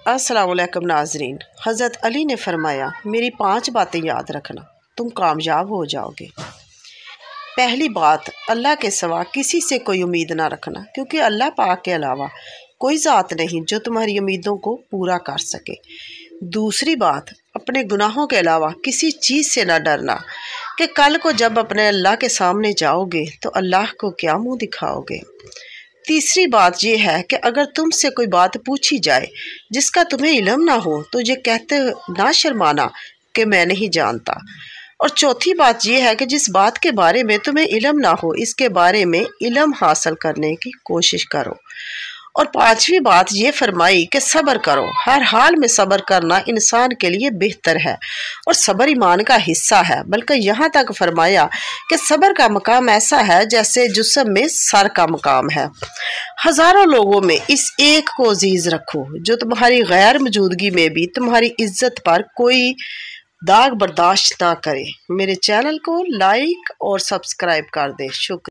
अस्सलाम वालेकुम नाजरीन। हज़रत अली ने फरमाया, मेरी 5 बातें याद रखना, तुम कामयाब हो जाओगे। पहली बात, अल्लाह के सिवा किसी से कोई उम्मीद ना रखना, क्योंकि अल्लाह पाक के अलावा कोई ज़ात नहीं जो तुम्हारी उम्मीदों को पूरा कर सके। दूसरी बात, अपने गुनाहों के अलावा किसी चीज़ से ना डरना कि कल को जब अपने अल्लाह के सामने जाओगे तो अल्लाह को क्या मुँह दिखाओगे। तीसरी बात यह है कि अगर तुमसे कोई बात पूछी जाए जिसका तुम्हें इल्म ना हो तो ये कहते ना शर्माना कि मैं नहीं जानता। और चौथी बात यह है कि जिस बात के बारे में तुम्हें इल्म ना हो इसके बारे में इल्म हासिल करने की कोशिश करो। और पांचवी बात ये फरमाई कि सब्र करो, हर हाल में सब्र करना इंसान के लिए बेहतर है और सब्र ईमान का हिस्सा है। बल्कि यहाँ तक फरमाया कि सब्र का मकाम ऐसा है जैसे जिस्म में सर का मकाम है। हज़ारों लोगों में इस एक को अजीज रखो जो तुम्हारी गैर मौजूदगी में भी तुम्हारी इज्जत पर कोई दाग बर्दाश्त ना करे। मेरे चैनल को लाइक और सब्सक्राइब कर दे। शुक्रिया।